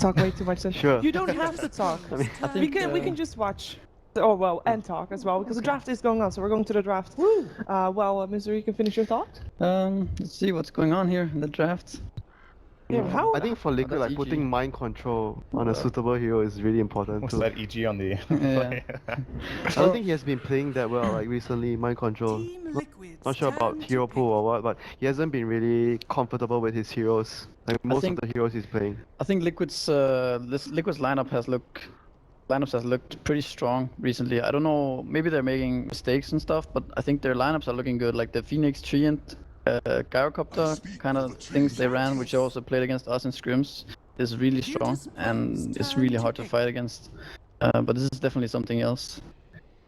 talk way too much then. Sure. You don't have to talk. I mean, I think we can just watch. Oh well, and talk as well because the draft is going on. So we're going to the draft. Woo! Misery, you can finish your thought. Let's see what's going on here in the draft. Yeah, how? I think for Liquid, that's like EG. putting mind control on a suitable hero is really important What's too. that EG on the Yeah. I don't think he has been playing that well like recently, mind control. Not sure about hero pool or what, but he hasn't been really comfortable with his heroes. Like most think- of the heroes he's playing. I think Liquid's lineup has looked pretty strong recently. I don't know, maybe they're making mistakes and stuff, but I think their lineups are looking good. Like the Phoenix Treant, Gyrocopter kind of things they ran, which also played against us in scrims, is really strong and it's really hard to fight against. But this is definitely something else.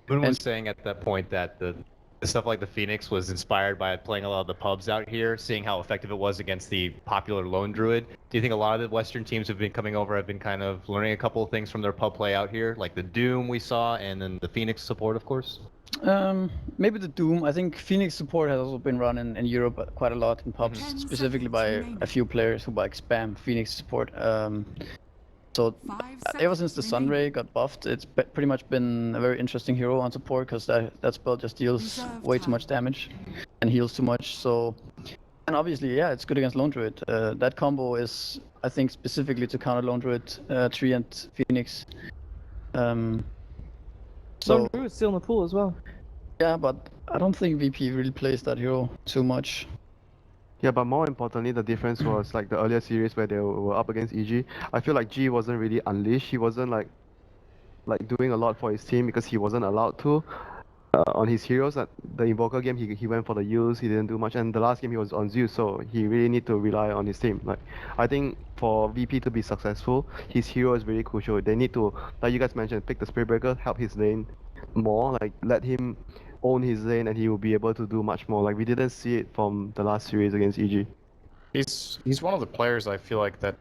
Moon was And- saying at that point that the stuff like the Phoenix was inspired by playing a lot of the pubs out here, seeing how effective it was against the popular lone druid. Do you think a lot of the Western teams who've been coming over have been kind of learning a couple of things from their pub play out here, like the Doom we saw, and then the Phoenix support, of course? Maybe the Doom. I think Phoenix support has also been run in Europe quite a lot in pubs, specifically by a few players who like spam Phoenix support. So ever since the Sunray got buffed, it's pretty much been a very interesting hero on support because that spell just deals way too much damage and heals too much. So, and obviously, yeah, it's good against Lone Druid. That combo is, I think, specifically to counter Lone Druid, Tree and Phoenix. Lone So Druid's still in the pool as well. yeah, but I don't think VP really plays that hero too much. Yeah, but more importantly, the difference was like the earlier series where they were up against EG. I feel like G wasn't really unleashed. He wasn't like doing a lot for his team because he wasn't allowed to. On his heroes, at the Invoker game, he went for the use. He didn't do much, and the last game he was on Zeus, so he really need to rely on his team. Like I think for VP to be successful, his hero is very crucial. They need to, like you guys mentioned, pick the Spirit Breaker, help his lane more. Like let him own his lane, and he will be able to do much more. Like we didn't see it from the last series against EG. He's one of the players I feel like that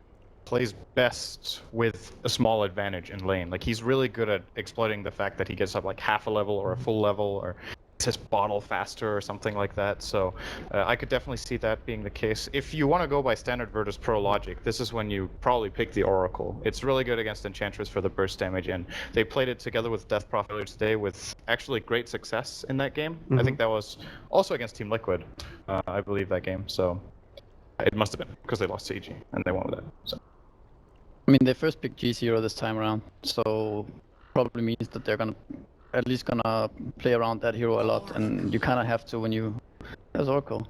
plays best with a small advantage in lane. Like he's really good at exploiting the fact that he gets up like half a level or a full level or his bottle faster or something like that. So I could definitely see that being the case. If you want to go by standard Virtus.Pro logic, this is when you probably pick the Oracle. It's really good against Enchantress for the burst damage, and they played it together with Death Prophet earlier today with actually great success in that game. I think that was also against Team Liquid, I believe, that game. So it must have been because they lost to EG and they won with that. So. I mean, they first picked G0 this time around, so probably means that they're at least gonna play around that hero a lot, and you kind of have to when you. There's Oracle.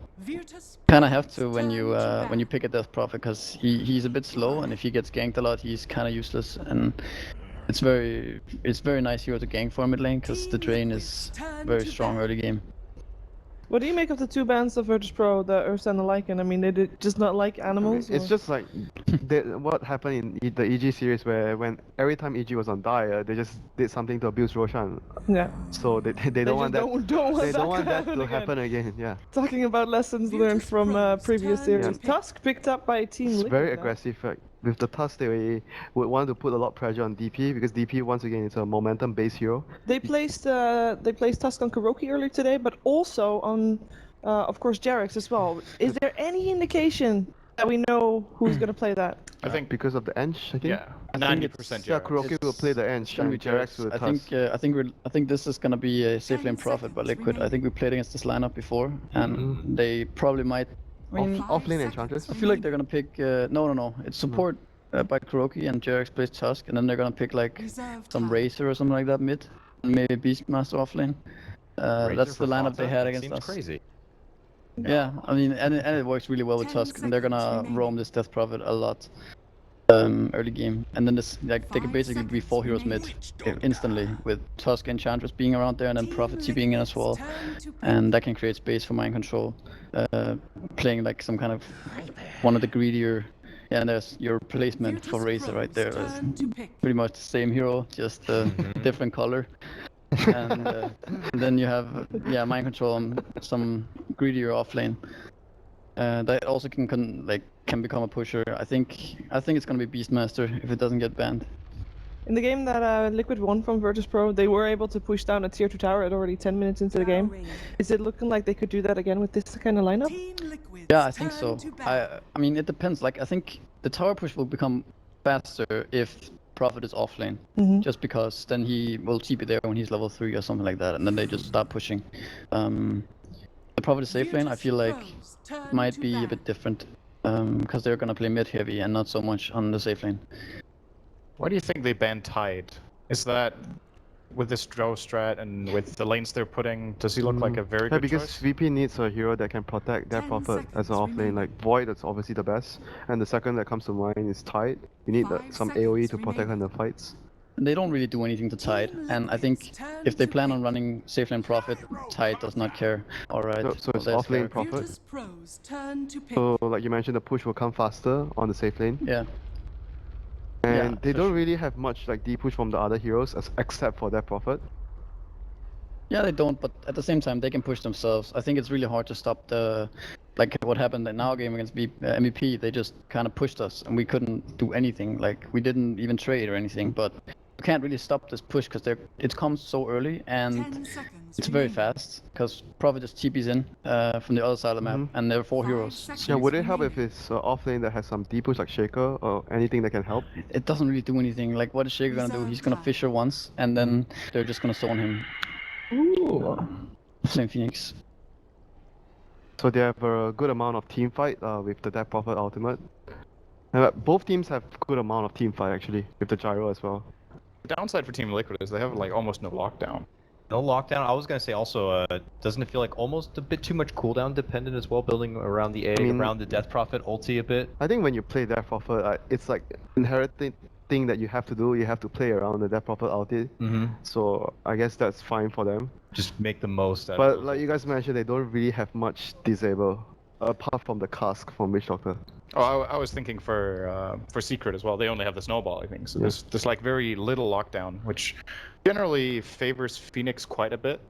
Kind of have to when you pick a Death Prophet because he's a bit slow, and if he gets ganked a lot, he's kind of useless, and it's very nice hero to gank for mid lane because the drain is very strong early game. What do you make of the two bands of Virtus.Pro, the Ursa and the Lycan? I mean, they did just not like animals? It's or- just like what happened in the EG series where when every time EG was on dire, they just did something to abuse Roshan. Yeah. So they don't want that. Don't want They don't want that happen to again. happen again. Yeah, Talking about lessons learned from previous series. Tusk picked up by Team it's Liquid. very now. aggressive. Like, with the Tusk, they would want to put a lot of pressure on DP because DP once again is a momentum-based hero. They placed Tusk on Kuroki earlier today, but also on, of course, Jarex as well. Is there any indication that we know who's going to play that? I think Because of the Ench, I think. yeah, 90% Yeah, Jared. Kuroki will play the Ench Gonna and be Jarex will I Tusk. think I think this is gonna be a safe lane profit by Liquid. I think we played against this lineup before, and they probably might. I mean, Off-lane Enchantress. I feel like they're gonna pick. No. It's support by Kuroki and Jarex plays Tusk, and then they're gonna pick like some Racer or something like that mid, and maybe Beastmaster offlane. That's the lineup they had against us. Crazy. Yeah, I mean, and it works really well with Tusk, and they're gonna roam this Death Prophet a lot early game, and then this like they can basically be 4 heroes mid instantly with Tusk and Enchantress being around there, and then Prophet TPing in as well, and that can create space for mind control. Playing like some kind of one of the greedier. Yeah, and there's your replacement for Razor right there. It's pretty much the same hero, just different color. And then you have mind control on some greedier offlane. That also can become a pusher. I think it's gonna be Beastmaster if it doesn't get banned. In the game that Liquid won from Virtus.Pro, they were able to push down a tier 2 tower at already 10 minutes into the game. Is it looking like they could do that again with this kind of lineup? Yeah, I think so. I mean, it depends. Like, I think the tower push will become faster if Prophet is off lane, just because then he will TP there when he's level 3 or something like that, and then they just start pushing. The Prophet is safe lane, I feel like might be a bit different, because they're gonna play mid heavy and not so much on the safe lane. Why do you think they banned Tide? Is that with this Drow strat and with the lanes they're putting, does he look like a very good because choice? VP needs a hero that can protect their prophet as an off lane. Like Void, that's obviously the best, and the second that comes to mind is Tide. You need some AoE to protect her in the fights. And they don't really do anything to Tide, and I think if they plan on running safe lane Prophet, Tide does not care. Alright. So it's off lane prophet. So like you mentioned, the push will come faster on the safe lane. Yeah. And Yeah, they for don't sure. really have much like D push from the other heroes except for their prophet. Yeah, they don't, but at the same time, they can push themselves. I think it's really hard to stop the, like what happened in our game against MVP. They just kind of pushed us, and we couldn't do anything. Like we didn't even trade or anything. But you can't really stop this push because it comes so early and it's very fast. Because Prophet just TPs in from the other side of the map, and there are 4 heroes. So Yeah, would it help if it's off lane that has some D push like Shaker or anything that can help? it doesn't really do anything. Like what is Shaker gonna do? He's gonna Fisher once, and then they're just gonna zone him. Ooh. Flame Phoenix. So they have a good amount of team fight with the Death Prophet ultimate. Both teams have good amount of team fight actually with the gyro as well. The downside for Team Liquid is they have like almost no lockdown. No lockdown. I was gonna say also, doesn't it feel like almost a bit too much cooldown dependent as well, building around the egg, around the Death Prophet ulti a bit? I think when you play Death Prophet, it's like inherited thing that you have to do. You have to play around the Death Prophet ulti. So I guess that's fine for them. Just make the most out of But it. like you guys mentioned, they don't really have much disable apart from the cask from Witch Doctor. Oh, I was thinking for Secret as well. They only have the snowball, I think. So there's like very little lockdown, which generally favors Phoenix quite a bit.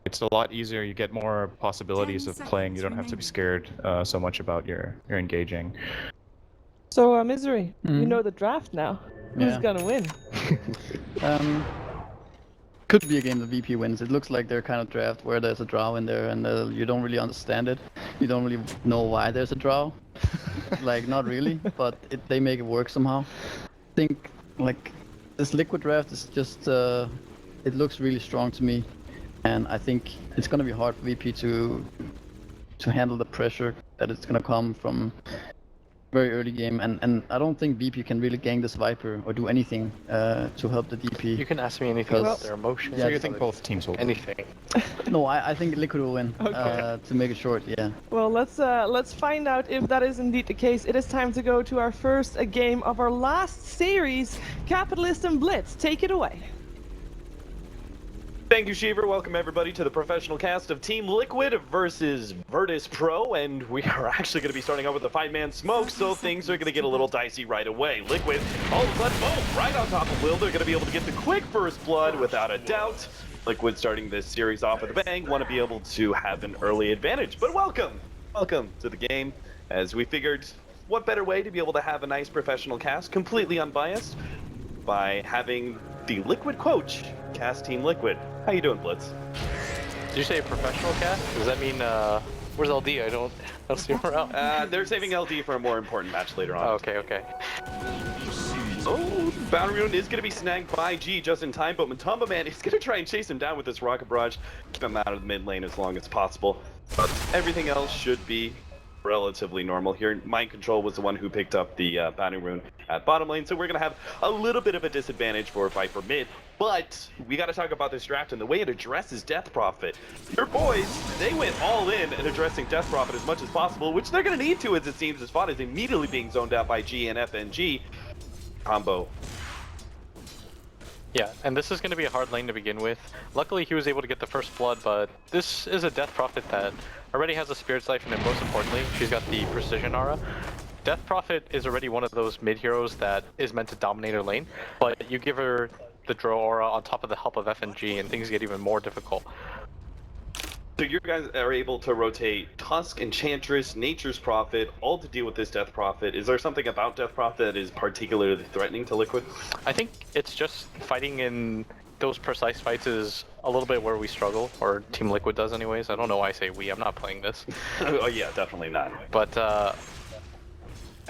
It's a lot easier. You get more possibilities of playing. You don't have to be scared so much about your engaging. So, Misery, you know the draft now. Who's Yeah. gonna win? Could be a game the VP wins. It looks like they're kind of draft where there's a draw in there and you don't really understand it. You don't really know why there's a draw. Like, not really, but they make it work somehow. I think, like, this Liquid draft is just, it looks really strong to me. And I think it's gonna be hard for VP to handle the pressure that it's gonna come from very early game, and I don't think VP can really gang this Viper or do anything to help the DP. You can ask me anything Well, about their emotions. yeah, So you think both teams will win? Anything. No, I think Liquid will win. Okay. To make it short, yeah. Well, let's find out if that is indeed the case. It is time to go to our first game of our last series, Capitalist and Blitz. Take it away. Thank you, Sheever. Welcome everybody to the professional cast of Team Liquid versus Virtus.Pro, and we are actually going to be starting out with the 5-man smoke, so things are going to get a little dicey right away. Liquid, all of a sudden, boom, right on top of Will. They're going to be able to get the quick first blood without a doubt. Liquid starting this series off with a bang, want to be able to have an early advantage. But welcome to the game, as we figured what better way to be able to have a nice professional cast, completely unbiased, by having the Liquid coach cast Team Liquid. How you doing, Blitz? Did you say a professional cast? Does that mean, where's LD? I don't see him around. They're saving LD for a more important match later on. Oh, okay. Oh, Bounty Rune is going to be snagged by G just in time, but Matumba Man is going to try and chase him down with this Rocket Barrage, keep him out of the mid lane as long as possible. But everything else should be relatively normal here. Mind Control was the one who picked up the Bounty Rune at bottom lane, so we're going to have a little bit of a disadvantage for Viper mid. But we got to talk about this draft and the way it addresses Death Prophet. Your boys, they went all in addressing Death Prophet as much as possible, which they're going to need to, as it seems. His spot is immediately being zoned out by G and FNG. Combo. Yeah, and this is going to be a hard lane to begin with. Luckily, he was able to get the first blood, but this is a Death Prophet that already has a Spirit Siphon, and most importantly, she's got the Precision Aura. Death Prophet is already one of those mid heroes that is meant to dominate her lane, but you give her the Drow Aura on top of the help of FNG, and things get even more difficult. So you guys are able to rotate Tusk, Enchantress, Nature's Prophet, all to deal with this Death Prophet. Is there something about Death Prophet that is particularly threatening to Liquid? I think it's just fighting in those precise fights is a little bit where we struggle, or Team Liquid does anyways. I don't know why I say we, I'm not playing this. Oh yeah, definitely not. But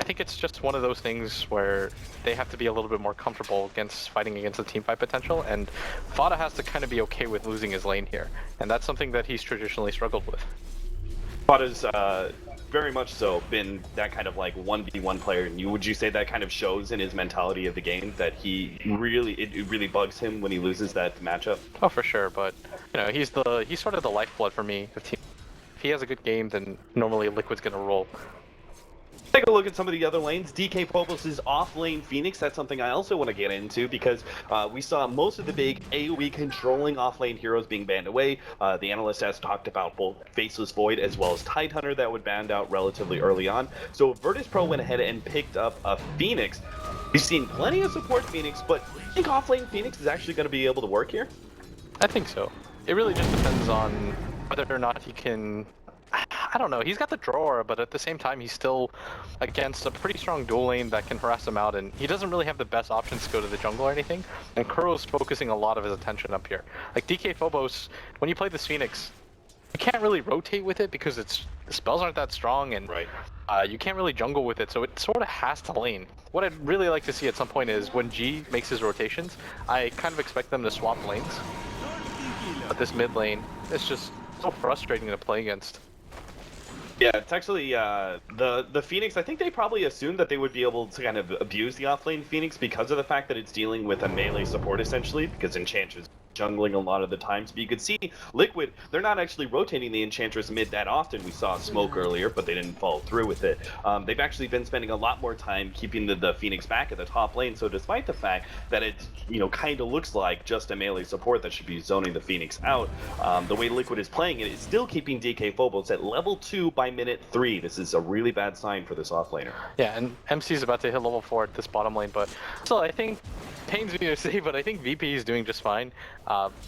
I think it's just one of those things where they have to be a little bit more comfortable fighting against the teamfight potential, and Fada has to kind of be okay with losing his lane here, and that's something that he's traditionally struggled with. Fada's very much so been that kind of like 1v1 player, and would you say that kind of shows in his mentality of the game, that it really bugs him when he loses that matchup? Oh, for sure, but you know, he's sort of the lifeblood for me. If he has a good game, then normally Liquid's gonna roll. Take a look at some of the other lanes. DK Phobos' off-lane Phoenix, that's something I also want to get into, because we saw most of the big AoE controlling off-lane heroes being banned away. The analyst has talked about both Faceless Void as well as Tidehunter that would banned out relatively early on. So Virtus.Pro went ahead and picked up a Phoenix. We've seen plenty of support Phoenix, but I think off-lane Phoenix is actually going to be able to work here? I think so. It really just depends on whether or not he can... I don't know, he's got the drawer, but at the same time he's still against a pretty strong dual lane that can harass him out, and he doesn't really have the best options to go to the jungle or anything, and Kuro's focusing a lot of his attention up here. Like DK Phobos, when you play this Phoenix, you can't really rotate with it because the spells aren't that strong, and you can't really jungle with it, so it sort of has to lane. What I'd really like to see at some point is when G makes his rotations, I kind of expect them to swap lanes. But this mid lane, it's just so frustrating to play against. Yeah, it's actually the Phoenix. I think they probably assumed that they would be able to kind of abuse the offlane Phoenix because of the fact that it's dealing with a melee support essentially, because Enchantress jungling a lot of the times. But you could see Liquid, they're not actually rotating the Enchantress mid that often. We saw Smoke earlier, but they didn't follow through with it. They've actually been spending a lot more time keeping the Phoenix back at the top lane. So despite the fact that it, kind of looks like just a melee support that should be zoning the Phoenix out, the way Liquid is playing it is still keeping DK Phobos at level 2 by minute 3. This is a really bad sign for this offlaner. Yeah, and MC's about to hit level 4 at this bottom lane, but still, I think, pains me to say, but I think VP is doing just fine.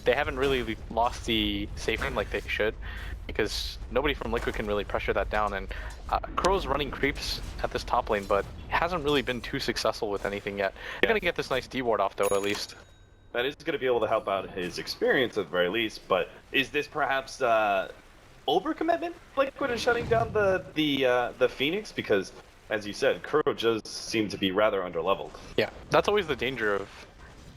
They haven't really lost the safe lane like they should, because nobody from Liquid can really pressure that down, and Crow's running creeps at this top lane, but hasn't really been too successful with anything yet. They're gonna get this nice D ward off though, at least. That is going to be able to help out his experience at the very least, but is this perhaps overcommitment? Liquid is shutting down the Phoenix? Because, as you said, Crow just seemed to be rather underleveled. Yeah, that's always the danger of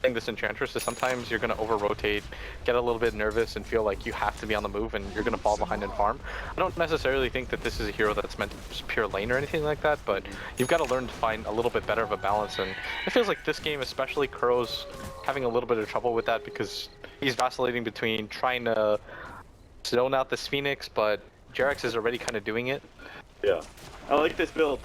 playing this Enchantress, is sometimes you're going to over-rotate, get a little bit nervous, and feel like you have to be on the move, and you're going to fall behind and farm. I don't necessarily think that this is a hero that's meant to be pure lane or anything like that, but you've got to learn to find a little bit better of a balance, and it feels like this game, especially, Crow's having a little bit of trouble with that, because he's vacillating between trying to zone out this Phoenix, but Jarex is already kind of doing it. Yeah, I like this build.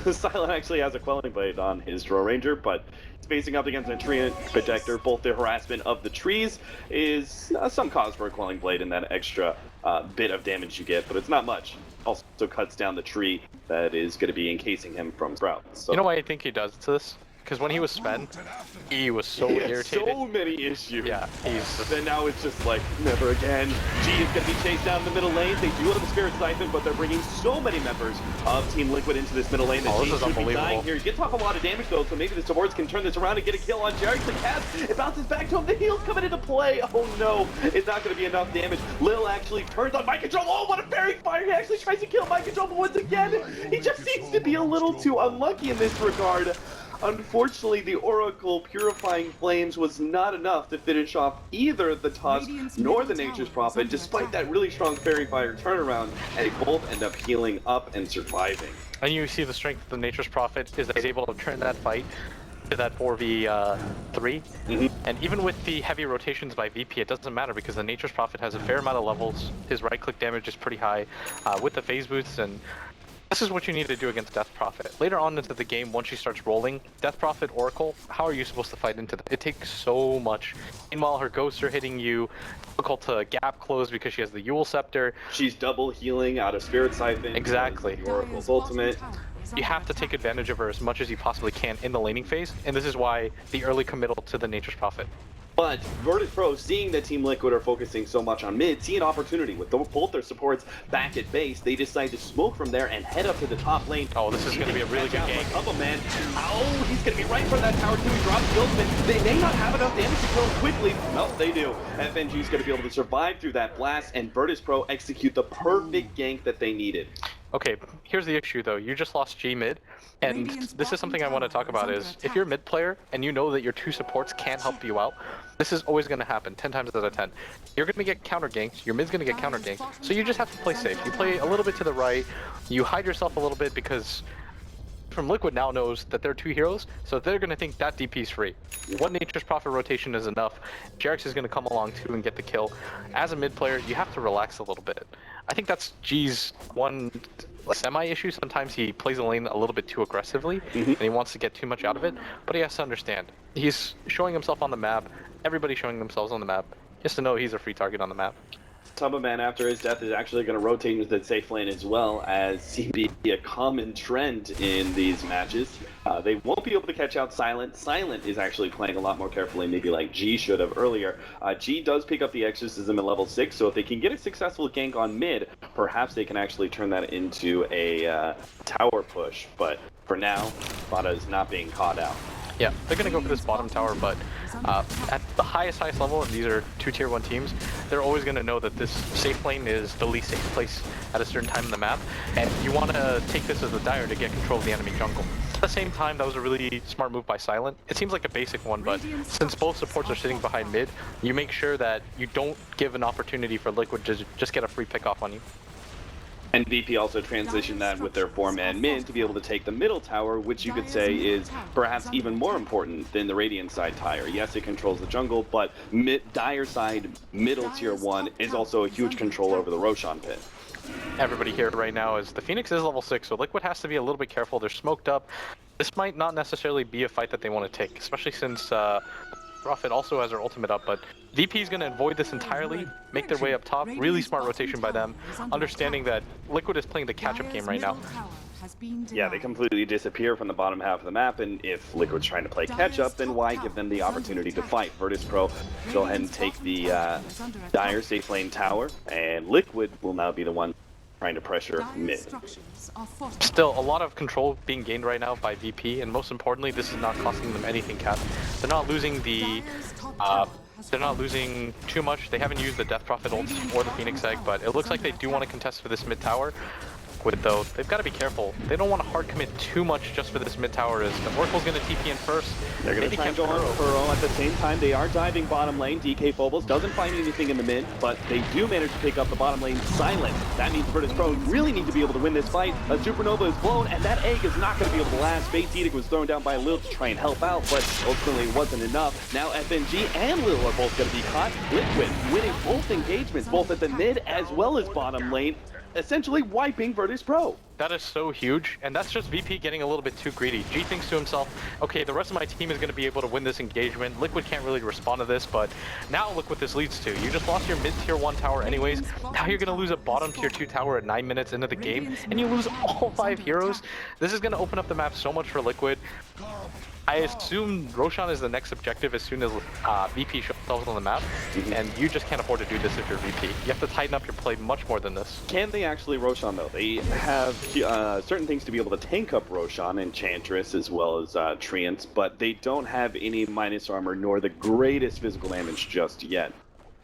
Silent actually has a Quelling Blade on his Draw Ranger, but he's facing up against a Tree Protector. Both the harassment of the trees is some cause for a Quelling Blade and that extra bit of damage you get, but it's not much. Also cuts down the tree that is going to be encasing him from sprouts. So. You know why I think he does this? Because when he was Sven, he was so irritated. So many issues. Yeah, But then now it's just like, never again. G is going to be chased down in the middle lane. They do have the Spirit Siphon, but they're bringing so many members of Team Liquid into this middle lane that G should be dying here. He gets off a lot of damage though, so maybe the supports can turn this around and get a kill on Jarex. The cast, it bounces back to him. The heal's coming into play. Oh no, it's not going to be enough damage. Lil actually turns on Mind Control. Oh, what a fairy fire. He actually tries to kill Mind Control, but once again, he just seems to be a little too unlucky in this regard. Unfortunately, the Oracle Purifying Flames was not enough to finish off either the Tusk nor the Nature's Prophet, despite that really strong Fairy Fire turnaround, and they both end up healing up and surviving. And you see the strength of the Nature's Prophet is that he's able to turn that fight to that 4v3. And even with the heavy rotations by VP, it doesn't matter because the Nature's Prophet has a fair amount of levels. His right-click damage is pretty high with the phase boosts, and this is what you need to do against Death Prophet. Later on into the game, once she starts rolling, Death Prophet, Oracle, how are you supposed to fight into that? It takes so much. Meanwhile, her ghosts are hitting you, difficult to gap close because she has the Yule Scepter. She's double healing out of Spirit Siphon. Exactly. Oracle's ultimate. You have to take advantage of her as much as you possibly can in the laning phase, and this is why the early committal to the Nature's Prophet. But Virtus.Pro, seeing that Team Liquid are focusing so much on mid, see an opportunity with both their supports back at base. They decide to smoke from there and head up to the top lane. Oh, this is going to be a really good game. Man. Oh, he's going to be right for that tower too. He drops the ultimate. They may not have enough damage to kill him quickly. No, they do. FNG is going to be able to survive through that blast, and Virtus.Pro execute the perfect gank that they needed. Okay, here's the issue though. You just lost G mid, and this is something I want to talk about is if you're a mid player and you know that your 2 supports can't help you out, this is always going to happen 10 times out of 10. You're going to get counter ganked, your mid's going to get counter ganked, so you just have to play safe. You play a little bit to the right, you hide yourself a little bit because from Liquid now knows that they're 2 heroes, so they're going to think that DP is free. One Nature's Prophet rotation is enough. Jarex is going to come along too and get the kill. As a mid player, you have to relax a little bit. I think that's G's one semi-issue. Sometimes he plays the lane a little bit too aggressively, and he wants to get too much out of it, but he has to understand. He's showing himself on the map, everybody's showing themselves on the map. He has to know he's a free target on the map. Tumbaman, after his death, is actually going to rotate into the safe lane as well, as seems to be a common trend in these matches. They won't be able to catch out Silent. Silent is actually playing a lot more carefully, maybe like G should have earlier. G does pick up the Exorcism at level 6, so if they can get a successful gank on mid, perhaps they can actually turn that into a tower push. But for now, Bada is not being caught out. Yeah, they're going to go for this bottom tower, but at the highest level, and these are 2 tier 1 teams, they're always going to know that this safe lane is the least safe place at a certain time in the map, and you want to take this as a dire to get control of the enemy jungle. At the same time, that was a really smart move by Silent. It seems like a basic one, but since both supports are sitting behind mid, you make sure that you don't give an opportunity for Liquid to just get a free pick off on you. And VP also transitioned that with their 4-man mid to be able to take the middle tower, which you could say is perhaps even more important than the Radiant side tire. Yes, it controls the jungle, but Dire side middle tier 1 is also a huge control over the Roshan pit. Everybody here right now is the Phoenix is level 6, so Liquid has to be a little bit careful. They're smoked up. This might not necessarily be a fight that they want to take, especially since Prophet also has her ultimate up, but VP is going to avoid this entirely, make their way up top. Really smart rotation by them, understanding that Liquid is playing the catch-up game right now. Yeah, they completely disappear from the bottom half of the map, and if Liquid's trying to play catch-up, then why give them the opportunity to fight? Virtus.Pro go ahead and take the Dire safe lane tower, and Liquid will now be the one trying to pressure mid. Still, a lot of control being gained right now by VP, and most importantly, this is not costing them anything, Cap. They're not losing the they're not losing too much. They haven't used the Death Prophet ult or the Phoenix Egg, but it looks like they do want to contest for this mid tower. Though, they've got to be careful. They don't want to hard commit too much just for this mid tower, as the Oracle's going to TP in first. They're going to try and go on Burrow at the same time. They are diving bottom lane. DK Phobos doesn't find anything in the mid, but they do manage to pick up the bottom lane Silent. That means Virtus.Pro really need to be able to win this fight. A Supernova is blown, and that egg is not going to be able to last. Base Edict was thrown down by Lil to try and help out, but ultimately it wasn't enough. Now FNG and Lil are both going to be caught. Liquid winning both engagements, both at the mid as well as bottom lane, essentially wiping Virtus.Pro. That is so huge, and that's just VP getting a little bit too greedy. G thinks to himself, okay, the rest of my team is going to be able to win this engagement. Liquid can't really respond to this, but now look what this leads to. You just lost your mid-tier 1 tower anyways. Now you're going to lose a bottom tier 2 tower at 9 minutes into the game, and you lose all 5 heroes. This is going to open up the map so much for Liquid. I assume Roshan is the next objective as soon as VP shows themselves on the map, and you just can't afford to do this if you're VP. You have to tighten up your play much more than this. Can they actually Roshan though? They have certain things to be able to tank up Roshan, Enchantress as well as Treants, but they don't have any minus armor nor the greatest physical damage just yet.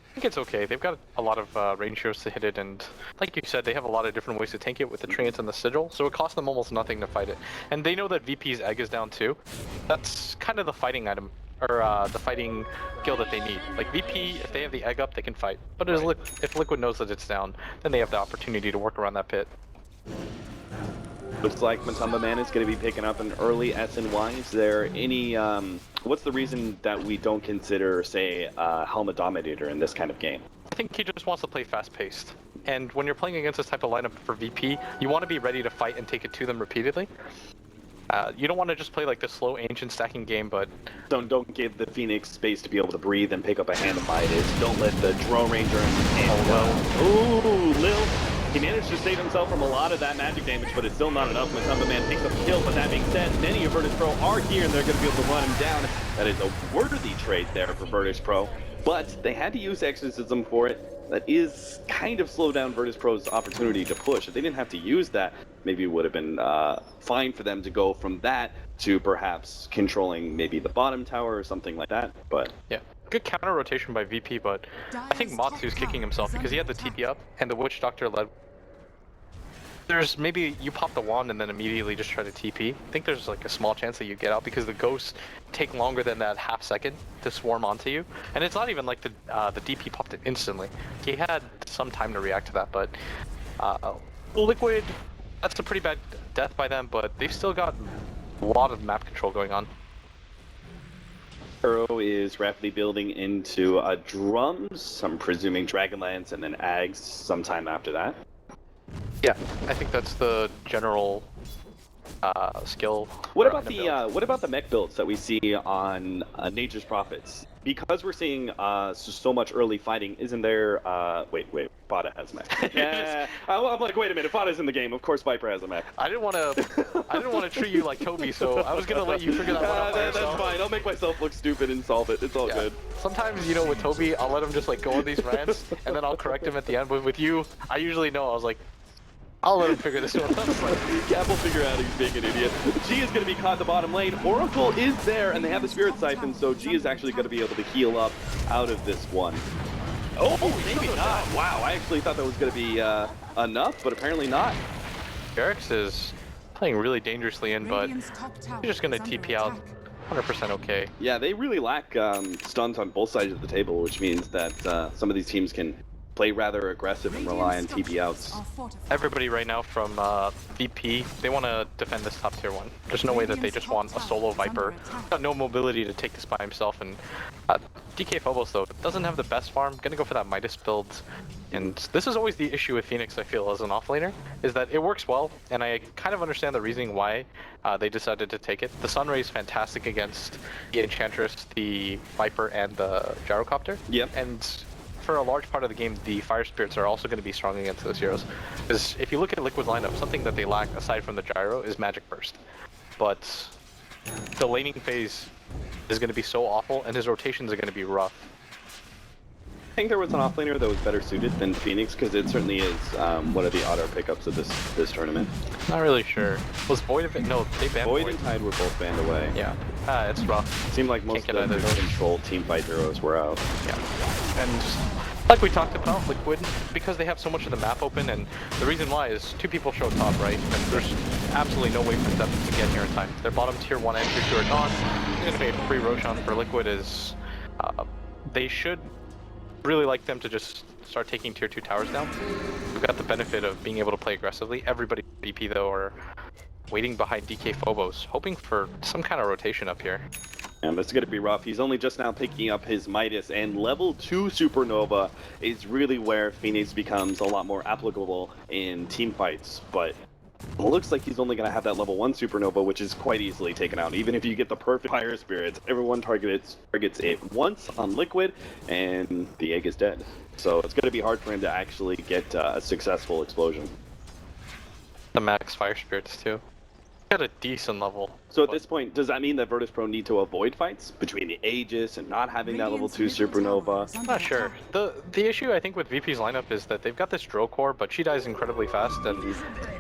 I think it's okay. They've got a lot of range heroes to hit it, and like you said, they have a lot of different ways to tank it with the Treants and the Sigil, so it costs them almost nothing to fight it. And they know that VP's egg is down too. That's kind of the fighting item, or the fighting skill that they need. Like VP, if they have the egg up, they can fight. But if Liquid knows that it's down, then they have the opportunity to work around that pit. Looks like Tumbaman is going to be picking up an early SNY. Is there any, what's the reason that we don't consider, say, Helmet Dominator in this kind of game? I think he just wants to play fast-paced. And when you're playing against this type of lineup for VP, you want to be ready to fight and take it to them repeatedly. You don't want to just play like the slow ancient stacking game, but don't give the Phoenix space to be able to breathe and pick up a hand of Midas. Don't let the Drone Ranger Ooh, Lil. He managed to save himself from a lot of that magic damage, but it's still not enough. Tumbaman picks up a kill, but that being said, many of Virtus.Pro are here, and they're going to be able to run him down. That is a worthy trade there for Virtus.Pro, but they had to use Exorcism for it. That is kind of slow down Virtus.Pro's opportunity to push. If they didn't have to use that, maybe it would have been fine for them to go from that to perhaps controlling maybe the bottom tower or something like that, but... yeah. Good counter rotation by VP, but I think Matsu's kicking himself because he had the TP up and the Witch Doctor led. there's maybe you pop the wand and then immediately just try to TP. I think there's like a small chance that you get out because the ghosts take longer than that half second to swarm onto you. And it's not even like the DP popped it instantly. He had some time to react to that, but Liquid, that's a pretty bad death by them, but they've still got a lot of map control going on. Arrow is rapidly building into drums, I'm presuming Dragonlance, and then Ags sometime after that. Yeah, I think that's the general skill. What about the mech builds that we see on Nature's Prophets? Because we're seeing so much early fighting, isn't there? Wait, Fada has a mech. Yeah, I'm like, wait a minute, Fada's in the game. Of course, Viper has a mech. I didn't want to treat you like Toby, so I was gonna let you figure that one out by yourself. That's fine. I'll make myself look stupid and solve it. It's all good. Sometimes, you know, with Toby, I'll let him just like go on these rants, and then I'll correct him at the end. But with you, I usually know. I was like, I'll let him figure this one out. Cap will figure out he's being an idiot. G is going to be caught in the bottom lane. Oracle is there, and they have the Spirit Siphon, so G is actually going to be able to heal up out of this one. Oh, maybe not. Wow, I actually thought that was going to be enough, but apparently not. Garrix is playing really dangerously in, but he's just going to TP out 100% okay. Yeah, they really lack stuns on both sides of the table, which means that some of these teams can play rather aggressive and rely on TP outs. Everybody right now from VP, they want to defend this top tier 1. There's no way that they just want a solo Viper. Got no mobility to take this by himself, and DK Phobos though doesn't have the best farm. Gonna go for that Midas build, and this is always the issue with Phoenix, I feel, as an offlaner, is that it works well, and I kind of understand the reasoning why they decided to take it. The Sunray is fantastic against the Enchantress, the Viper, and the Gyrocopter. Yep. And for a large part of the game, the Fire Spirits are also going to be strong against those heroes. Because if you look at Liquid's lineup, something that they lack aside from the Gyro is Magic Burst. But the laning phase is going to be so awful, and his rotations are going to be rough. I think there was an offlaner that was better suited than Phoenix, because it certainly is one of the auto pickups of this tournament. Not really sure. Was Void of it? No, they banned Void. Void and Tide were both banned away. Yeah, it's rough. It seemed like most of the control team fight heroes were out. Yeah, and like we talked about, Liquid, because they have so much of the map open, and the reason why is 2 people show top, right? And there's absolutely no way for them to get here in time. Their bottom tier 1 and tier 2 are gone. It's going to be a free Roshan for Liquid. Is they should really like them to just start taking tier 2 towers down. We've got the benefit of being able to play aggressively. Everybody BP though are waiting behind DK Phobos, hoping for some kind of rotation up here. And this is going to be rough. He's only just now picking up his Midas, and level 2 Supernova is really where Phoenix becomes a lot more applicable in team fights, but it looks like he's only going to have that level 1 Supernova, which is quite easily taken out. Even if you get the perfect Fire Spirits, everyone targets it once on Liquid, and the egg is dead. So it's going to be hard for him to actually get a successful explosion. The max Fire Spirits too. At a decent level. So at this point, does that mean that Virtus.Pro need to avoid fights between the Aegis and not having that level 2 Supernova? I'm not sure. The issue I think with VP's lineup is that they've got this Drow core, but she dies incredibly fast, and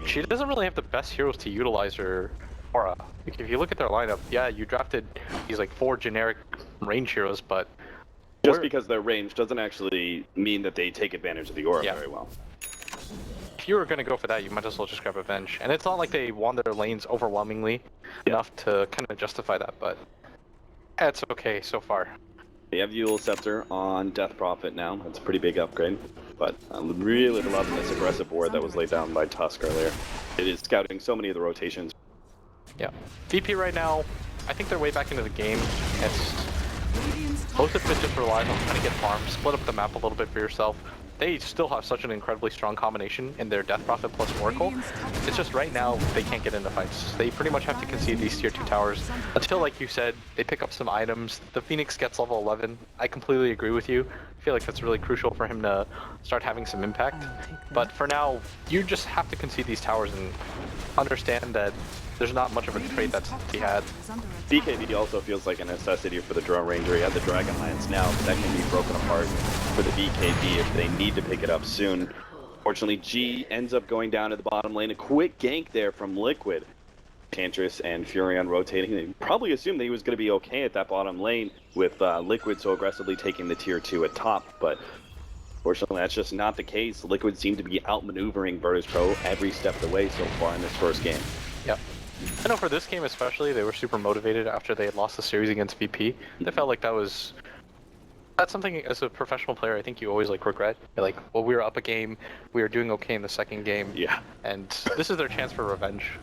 she doesn't really have the best heroes to utilize her aura. Like, if you look at their lineup, yeah, you drafted these like 4 generic range heroes, but just because they're ranged doesn't actually mean that they take advantage of the aura very well. If you were going to go for that, you might as well just grab Avenge. And it's not like they won their lanes overwhelmingly enough to kind of justify that, but it's okay so far. They have Eul Scepter on Death Prophet now. That's a pretty big upgrade. But I'm really loving this aggressive ward that was laid down by Tusk earlier. It is scouting so many of the rotations. Yeah. VP right now, I think they're way back into the game. Most of it just relies on trying to get farms, split up the map a little bit for yourself. They still have such an incredibly strong combination in their Death Prophet plus Oracle. It's just right now they can't get into fights. They pretty much have to concede these tier 2 towers until, like you said, they pick up some items. The Phoenix gets level 11. I completely agree with you. I feel like that's really crucial for him to start having some impact. But for now, you just have to concede these towers and understand that there's not much of a trade that's to be had. BKB also feels like a necessity for the Drone Ranger. He had the Dragonlance now, but that can be broken apart for the BKB if they need to pick it up soon. Fortunately, G ends up going down to the bottom lane. A quick gank there from Liquid. Enchantress and Furion rotating. They probably assumed that he was going to be okay at that bottom lane with Liquid so aggressively taking the tier 2 at top, but Unfortunately, that's just not the case. Liquid seem to be outmaneuvering Virtus.Pro every step of the way so far in this first game. Yeah. I know for this game especially, they were super motivated after they had lost the series against VP. They felt like that's something as a professional player I think you always like regret. You're like, well, we were up a game, we were doing okay in the second game. Yeah. And this is their chance for revenge.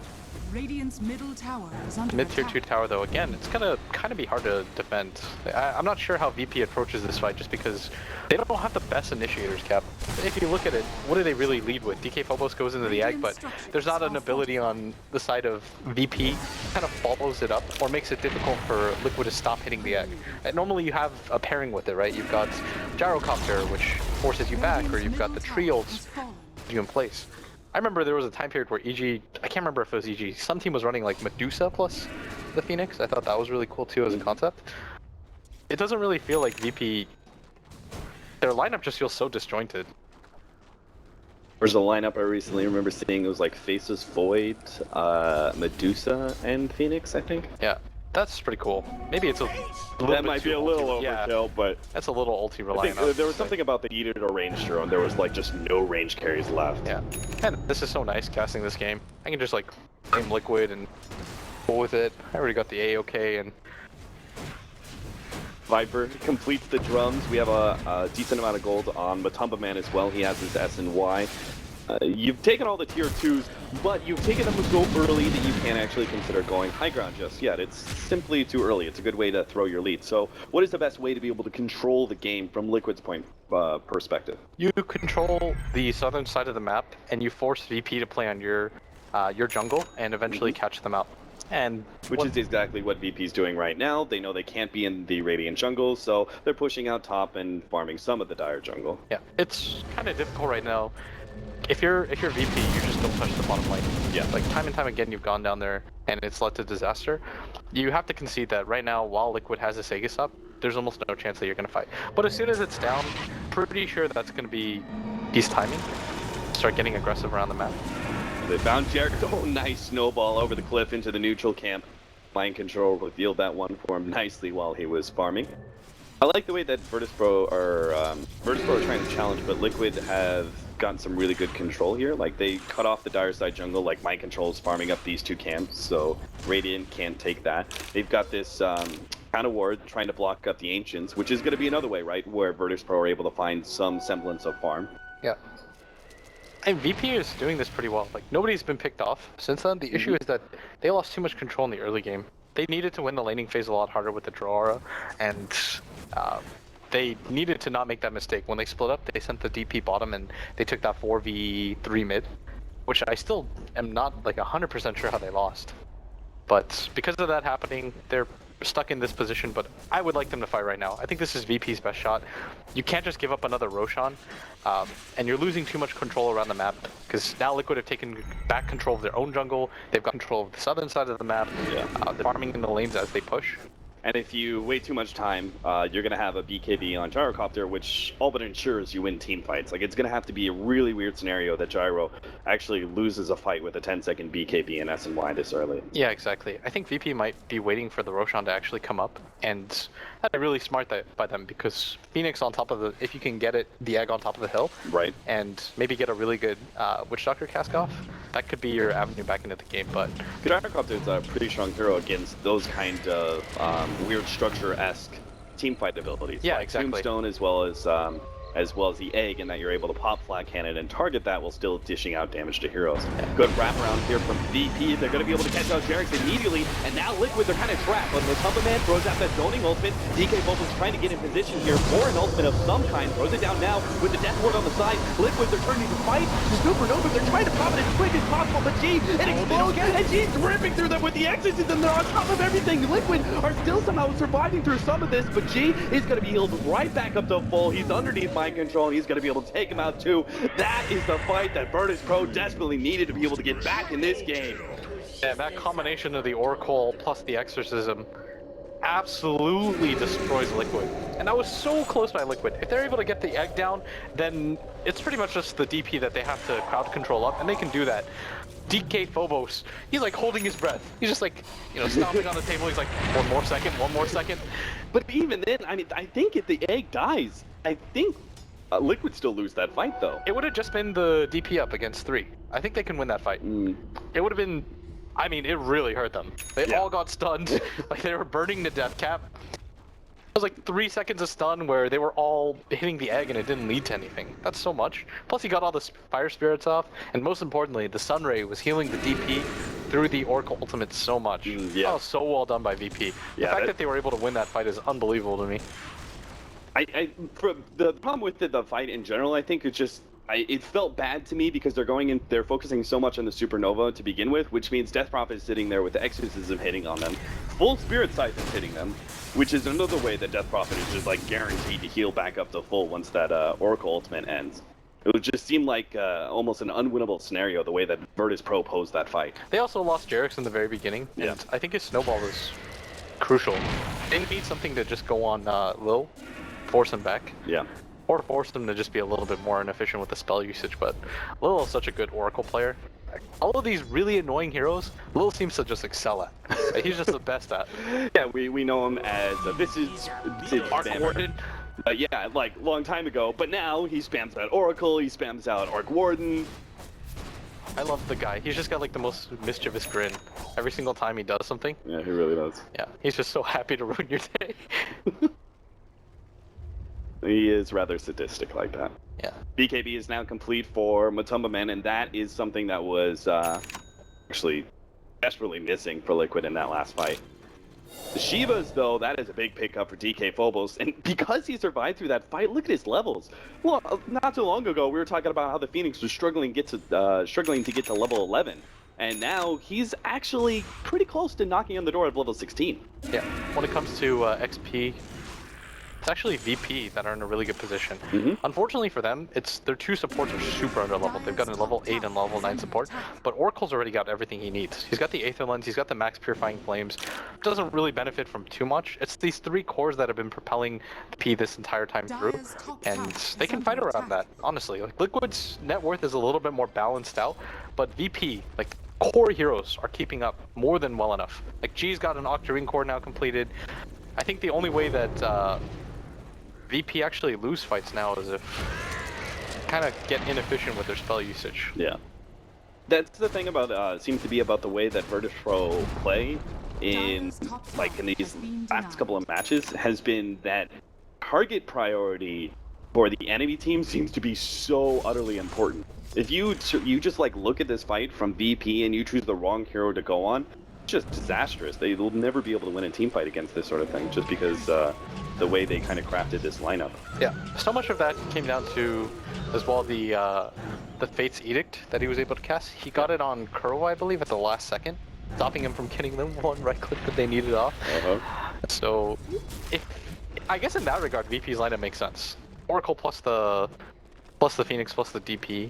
Radiant's middle tower is under Mid tier attack. 2 tower though, again, it's gonna kind of be hard to defend. I'm not sure how VP approaches this fight just because they don't have the best initiators, Cap. If you look at it, what do they really lead with? DK Phobos goes into the egg, but there's not an ability on the side of VP kind of follows it up or makes it difficult for Liquid to stop hitting the egg. And normally you have a pairing with it, right? You've got Gyrocopter, which forces you back, or you've got the Trials you in place. I remember there was a time period where EG, I can't remember if it was EG, some team was running like Medusa plus the Phoenix. I thought that was really cool too as a concept. It doesn't really feel like VP, their lineup just feels so disjointed. There's a lineup I recently remember seeing, it was like Faces, Void, Medusa, and Phoenix, I think. Yeah, that's pretty cool. Maybe it's a little That bit might be too a little ulti- yeah, overkill, but that's a little ulti I reliant think on. there was something about the needed a range drone. There was like just no range carries left. Yeah, and this is so nice casting this game. I can just like aim Liquid and go with it. I already got the A-OK and Viper completes the drums. We have a decent amount of gold on Matumba Man as well. He has his S and Y. You've taken all the tier 2s, but you've taken them so early that you can't actually consider going high ground just yet. It's simply too early. It's a good way to throw your lead. So what is the best way to be able to control the game from Liquid's point perspective? you control the southern side of the map and you force VP to play on your jungle and eventually catch them out. And Which is exactly what VP's doing right now. They know they can't be in the Radiant jungle, so they're pushing out top and farming some of the Dire jungle. yeah, it's kind of difficult right now. If you're VP, you just don't touch the bottom lane. Yeah. Like time and time again, you've gone down there and it's led to disaster. You have to concede that right now, while Liquid has a Aegis up, there's almost no chance that you're gonna fight. But as soon as it's down, pretty sure that's gonna be D's timing. Start getting aggressive around the map. They found Jericho. Oh, nice snowball over the cliff into the neutral camp. Mind Control revealed that one for him nicely while he was farming. I like the way that Virtus.Pro are trying to challenge, but Liquid have gotten some really good control here. Like, they cut off the Dire side jungle, like Mind Control is farming up these two camps, so Radiant can't take that. They've got this kind of ward trying to block up the Ancients, which is going to be another way, right, where Virtus.Pro are able to find some semblance of farm. Yeah. And VP is doing this pretty well. Like, nobody's been picked off since then. The issue is that they lost too much control in the early game. They needed to win the laning phase a lot harder with the draw aura, and they needed to not make that mistake. When they split up, they sent the DP bottom, and they took that 4v3 mid, which I still am not like 100% sure how they lost. But because of that happening, they're stuck in this position, but I would like them to fight right now. I think this is VP's best shot. You can't just give up another Roshan, and you're losing too much control around the map, because now Liquid have taken back control of their own jungle, they've got control of the southern side of the map, they're farming in the lanes as they push. And if you wait too much time, you're going to have a BKB on Gyrocopter, which all but ensures you win team fights. Like, it's going to have to be a really weird scenario that Gyro actually loses a fight with a 10-second BKB in SNY this early. Yeah, exactly. I think VP might be waiting for the Roshan to actually come up, and that's really smart by them, because Phoenix on top of the, if you can get it, the egg on top of the hill, right, and maybe get a really good Witch Doctor cask off, that could be your avenue back into the game. But Gyrocopter is a pretty strong hero against those kind of weird structure-esque team fight abilities. Yeah, like exactly. Tombstone as well as the egg, and that you're able to pop flat cannon and target that while still dishing out damage to heroes. Good wraparound here from VP. They're going to be able to catch out Jerix immediately, and now Liquid, they're kind of trapped. But Matumba Man throws out that zoning ultimate. DK Volpin's trying to get in position here for an ultimate of some kind. Throws it down now with the Death Ward on the side. Liquid, they're turning to fight. The Supernova, they're trying to pop it as quick as possible, but G, it explodes, and G's ripping through them with the Exorcism, and they're on top of everything. Liquid are still somehow surviving through some of this, but G is going to be healed right back up to full. He's underneath Mind Control, and he's going to be able to take him out too. That is the fight that Virtus.Pro desperately needed to be able to get back in this game. yeah, that combination of the Oracle plus the Exorcism absolutely destroys Liquid. And that was so close by Liquid. If they're able to get the egg down, then it's pretty much just the DP that they have to crowd control up, and they can do that. DK Phobos, he's like holding his breath. He's just like, you know, stomping on the table. He's like, one more second. But even then, I mean, I think if the egg dies, I think Liquid still lose that fight, though. It would have just been the DP up against 3. I think they can win that fight. It would have been... I mean, it really hurt them. They all got stunned. Like, they were burning the death cap. It was like 3 seconds of stun where they were all hitting the egg and it didn't lead to anything. That's so much. Plus, he got all the fire spirits off. And most importantly, the Sunray was healing the DP through the Oracle ultimate so much. That was so well done by VP. The fact that they were able to win that fight is unbelievable to me. The problem with the fight in general, I think, is just it felt bad to me because they're focusing so much on the Supernova to begin with, which means Death Prophet is sitting there with the Exorcism hitting on them, full Spirit Siphon hitting them, which is another way that Death Prophet is just like guaranteed to heal back up to full once that Oracle ultimate ends. It would just seem like almost an unwinnable scenario the way that Virtus.Pro posed that fight. They also lost Jerix in the very beginning, and I think his snowball was crucial. They need something to just go on Lil. Force him back. Or force him to just be a little bit more inefficient with the spell usage, but Lil is such a good Oracle player. All of these really annoying heroes, Lil seems to just excel at. Like, he's just the best at. Yeah, we know him as Visage Arc Warden. Yeah, like long time ago, but now he spams out Oracle, he spams out Arc Warden. I love the guy. He's just got like the most mischievous grin every single time he does something. Yeah, he really does. Yeah, he's just so happy to ruin your day. He is rather sadistic like that. Yeah. BKB is now complete for Matumba Man, and that is something that was actually desperately missing for Liquid in that last fight. The Shivas, though, that is a big pickup for DK Phobos, and because he survived through that fight, look at his levels. Well, not too long ago, we were talking about how the Phoenix was struggling to get to level 11, and now he's actually pretty close to knocking on the door of level 16. Yeah, when it comes to XP, it's actually VP that are in a really good position. Unfortunately for them, their 2 supports are super underleveled. They've got a level 8 and level 9 support, but Oracle's already got everything he needs. He's got the Aether Lens, he's got the Max Purifying Flames. Doesn't really benefit from too much. It's these 3 cores that have been propelling P this entire time through, and they can fight around that, honestly. Like, Liquid's net worth is a little bit more balanced out, but VP, like, core heroes are keeping up more than well enough. Like, G's got an Octarine core now completed. I think the only way that VP actually lose fights now is if kind of get inefficient with their spell usage. Yeah. That's the thing about, seems to be about the way that Virtus.Pro play in these last couple of matches has been that target priority for the enemy team seems to be so utterly important. If you just like look at this fight from VP and you choose the wrong hero to go on, it's just disastrous. They will never be able to win a team fight against this sort of thing just because the way they kind of crafted this lineup. Yeah, so much of that came down to, as well, the Fate's Edict that he was able to cast. He got it on Kuro, I believe, at the last second, stopping him from getting them one right click that they needed off. So, I guess in that regard, VP's lineup makes sense. Oracle plus the Phoenix plus the DP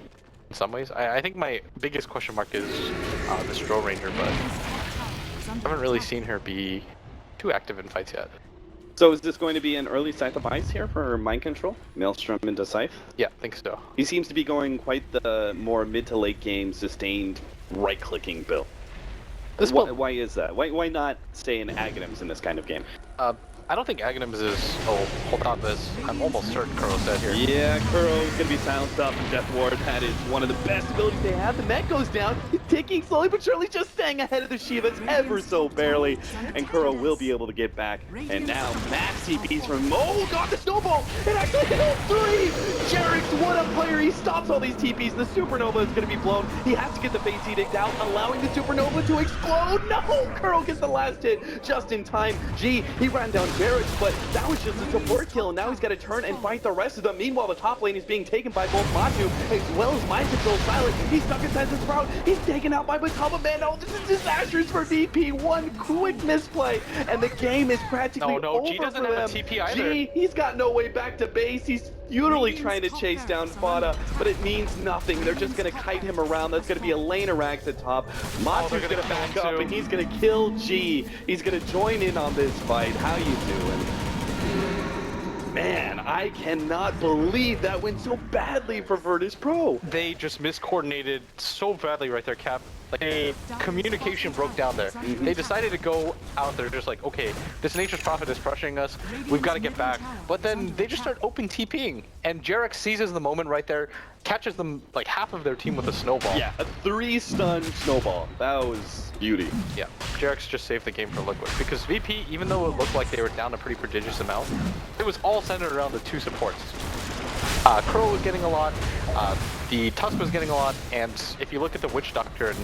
in some ways. I think my biggest question mark is the Stro Ranger, but I haven't really seen her be too active in fights yet. So is this going to be an early Scythe of Ice here for Mind Control? Maelstrom into Scythe? Yeah, I think so. He seems to be going quite the more mid to late game sustained right-clicking build. Why is that? Why not stay in Aghanims in this kind of game? I don't think Aghanims is... Oh, hold on this. I'm almost certain Kuro's dead here. Yeah, Kuro's gonna be silenced up in Death Ward. That is one of the best abilities they have. The net goes down. He's ticking slowly but surely, just staying ahead of the Shivas ever so barely. And Kuro will be able to get back. And now max TPs from... Oh god, the snowball! It actually hit 3! Jerix, what a player! He stops all these TPs. The Supernova is gonna be blown. He has to get the Fate's Edict out, allowing the Supernova to explode. No! Kuro gets the last hit just in time. G, he ran down Barracks, but that was just a support kill, and now he's got to turn and fight the rest of them. Meanwhile, the top lane is being taken by both Matu as well as Mind Control Silent. He's stuck inside the Sprout. He's taken out by Matumba Man. Oh, this is disastrous for VP. One quick misplay, and the game is practically over G doesn't for have them. a TP either. G, he's got no way back to base. He's futilely trying to chase down Fada, but it means nothing. They're just going to kite him around. That's going to be a lane of Rags at top. Matu's going to back up, and he's going to kill G. He's going to join in on this fight. How you doing? Man, I cannot believe that went so badly for Virtus.Pro. They just miscoordinated so badly right there, Cap. Like, communication broke down there. They decided to go out there just like, okay, this Nature's Prophet is pressuring us, we've got to get back. But then they just start open TPing, and Jarek seizes the moment right there, catches them, like, half of their team with a snowball. Yeah, a 3-stun snowball. That was beauty. Yeah, Jarek's just saved the game for Liquid, because VP, even though it looked like they were down a pretty prodigious amount, it was all centered around the 2 supports. Crow was getting a lot, the Tusk was getting a lot, and if you look at the Witch Doctor and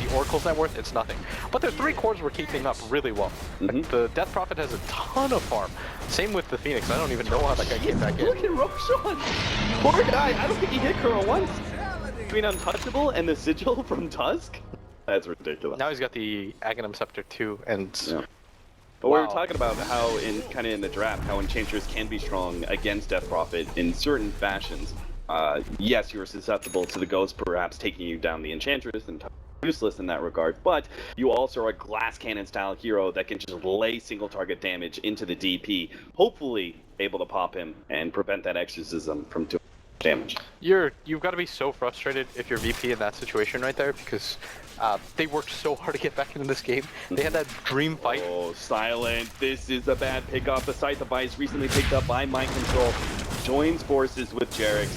the Oracle's net worth, it's nothing. But their 3 cores were keeping up really well. Like, the Death Prophet has a ton of farm. Same with the Phoenix. I don't even know how that guy came back in. Look at Roshan! Poor guy, I don't think he hit Kuro once. Between Untouchable and the Sigil from Tusk? That's ridiculous. Now he's got the Aghanim Scepter too, and... Yeah. But we were talking about how, in the draft, how Enchantress can be strong against Death Prophet in certain fashions. Yes, you're susceptible to the Ghost perhaps taking you down the Enchantress and useless in that regard, but you also are a glass cannon style hero that can just lay single target damage into the DP, hopefully able to pop him and prevent that exorcism from doing damage. You've got to be so frustrated if you're VP in that situation right there, because they worked so hard to get back into this game. They had that dream fight. Oh, Silent. This is a bad pickoff. The Scythe of Vice recently picked up by Mind Control. Joins forces with Jarek.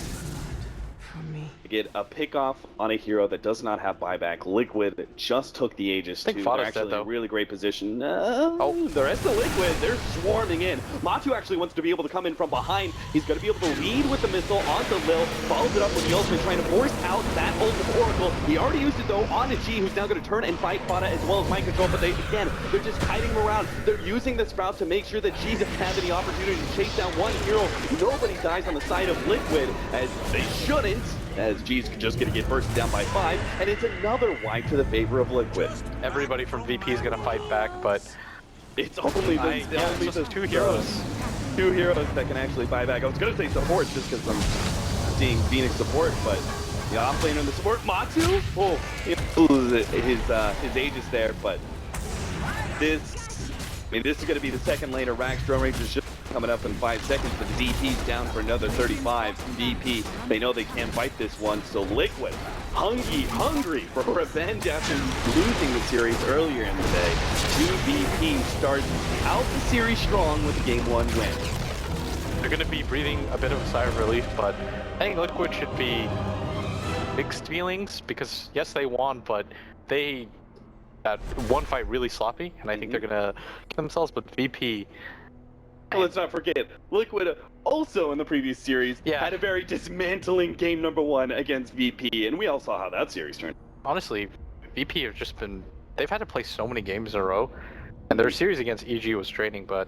To get a pickoff on a hero that does not have buyback. Liquid just took the Aegis too. They're actually in a really great position. The rest of Liquid, they're swarming in. Matu actually wants to be able to come in from behind. He's going to be able to lead with the missile onto Lil. Follows it up with the ultimate, trying to force out that ult of Oracle. He already used it though on a G, who's now going to turn and fight Fada as well as Mind Control. But they're just hiding him around. They're using the Sprout to make sure that G doesn't have any opportunity to chase down one hero. Nobody dies on the side of Liquid, as they shouldn't, as G's just going to get bursted down by 5, and it's another wipe to the favor of Liquid. Everybody from VP is going to fight back, but it's only the 2 heroes. 2 heroes that can actually buy back. I was going to say support just because I'm seeing Phoenix support, but yeah, I'm playing on the support. Matu, his Aegis there, but this is going to be the second lane of Rax. Drone Ranger's just coming up in 5 seconds, but the DP's down for another 35. VP, they know they can't fight this one, so Liquid, hungry for revenge after losing the series earlier in the day. 2VP starts out the series strong with a Game 1 win. They're going to be breathing a bit of a sigh of relief, but I think Liquid should be mixed feelings, because yes, they won, but they that one fight really sloppy, and I think they're going to get themselves, but VP... Let's not forget, Liquid also in the previous series had a very dismantling game number 1 against VP, and we all saw how that series turned. Honestly, VP have just been... They've had to play so many games in a row, and their series against EG was draining, but